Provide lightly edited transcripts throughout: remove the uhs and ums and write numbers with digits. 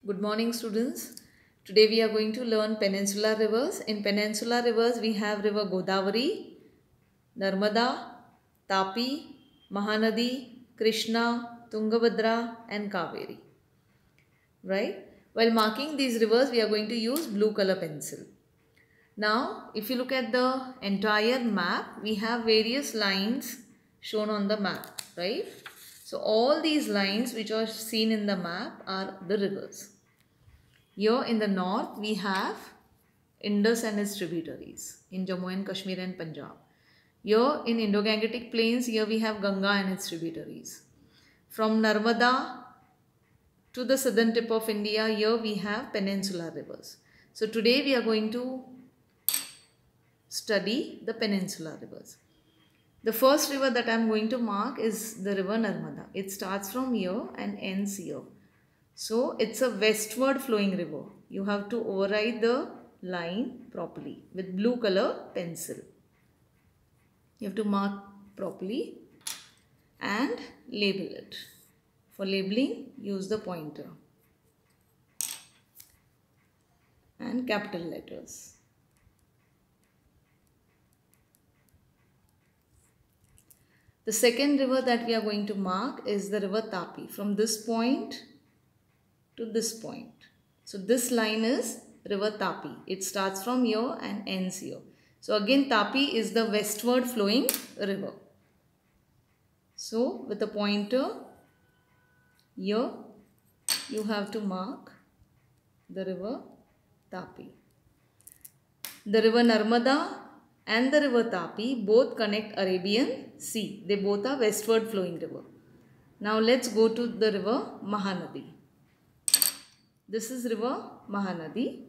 Good morning, students. Today we are going to learn peninsular rivers. In peninsular rivers we have river Godavari, Narmada, Tapi, Mahanadi, Krishna, Tungabhadra and Kaveri. Right? While marking these rivers we are going to use blue color pencil. Now if you look at the entire map, we have various lines shown on the map. Right? So all these lines which are seen in the map are the rivers. Here in the north we have Indus and its tributaries in Jammu and Kashmir and Punjab. Here in Indo-Gangetic plains, here we have Ganga and its tributaries. From Narmada to the southern tip of India, here we have peninsular rivers. So today we are going to study the peninsular rivers. The first river that I am going to mark is the river Narmada. It starts from here and ends here. So it's a westward flowing river. You have to override the line properly with blue color pencil. You have to mark properly and label it. For labeling, use the pointer and capital letters. The second river that we are going to mark is the river Tapi. From this point to this point. So this line is river Tapi. It starts from here and ends here. So again Tapi is the westward flowing river. So with the pointer here you have to mark the river Tapi. The river Narmada and the river Tapi both connect Arabian Sea. They both are westward flowing river. Now let's go to the river Mahanadi. This is river Mahanadi.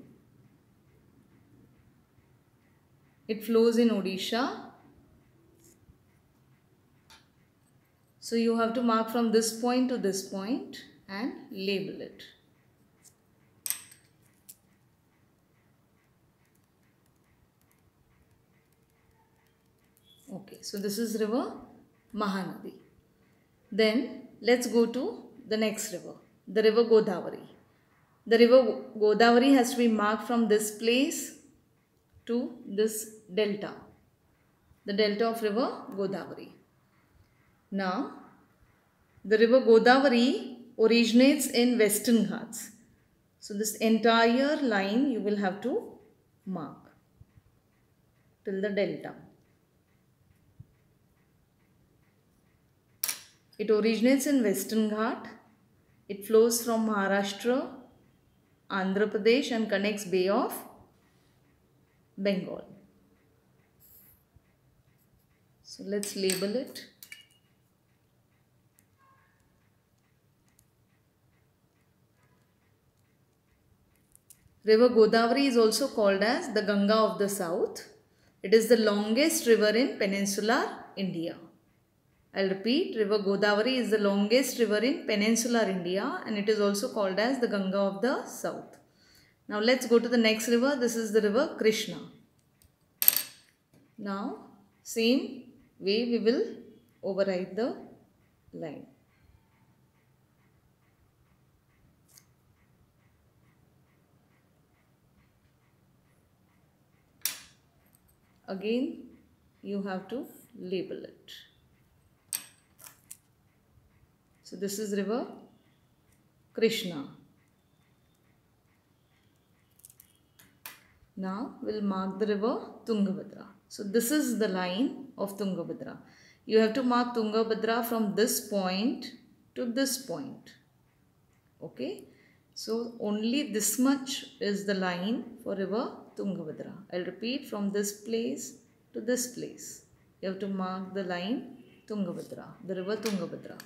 It flows in Odisha. So you have to mark from this point to this point and label it. Okay, so this is river Mahanadi. Then let's go to the next river, the river Godavari. The river Godavari has to be marked from this place to this delta, the delta of river Godavari. Now, the river Godavari originates in Western Ghats. So, this entire line you will have to mark till the delta. It originates in Western Ghat. It flows from Maharashtra, Andhra Pradesh and connects Bay of Bengal. So let's label it. River Godavari is also called as the Ganga of the South. It is the longest river in peninsular India. I'll repeat, river Godavari is the longest river in peninsular India and it is also called as the Ganga of the South. Now let's go to the next river. This is the river Krishna. Now same way we will override the line. Again you have to label it. So this is river Krishna. Now we'll mark the river Tungabhadra. So this is the line of Tungabhadra. You have to mark Tungabhadra from this point to this point. Okay. So only this much is the line for river Tungabhadra. I'll repeat, from this place to this place. You have to mark the line Tungabhadra, the river Tungabhadra.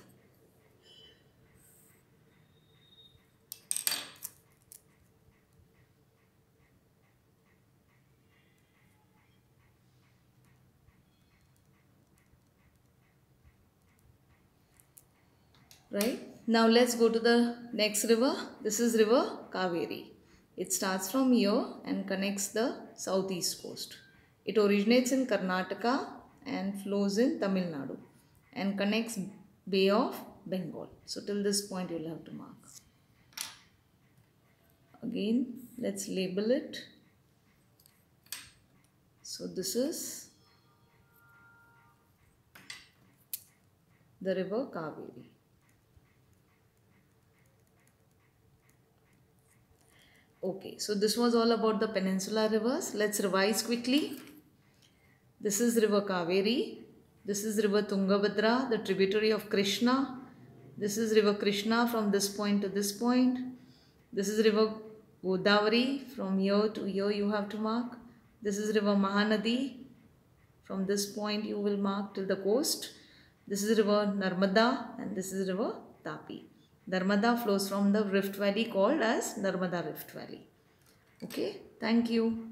Right. Now let's go to the next river. This is river Kaveri. It starts from here and connects the southeast coast. It originates in Karnataka and flows in Tamil Nadu and connects Bay of Bengal. So till this point you will have to mark. Again, let's label it. So this is the river Kaveri. Okay, so this was all about the peninsular rivers. Let's revise quickly. This is river Kaveri. This is river Tungabhadra, the tributary of Krishna. This is river Krishna from this point to this point. This is river Godavari, from here to here you have to mark. This is river Mahanadi. From this point you will mark till the coast. This is river Narmada and this is river Tapi. Narmada flows from the rift valley called as Narmada Rift Valley. Okay, thank you.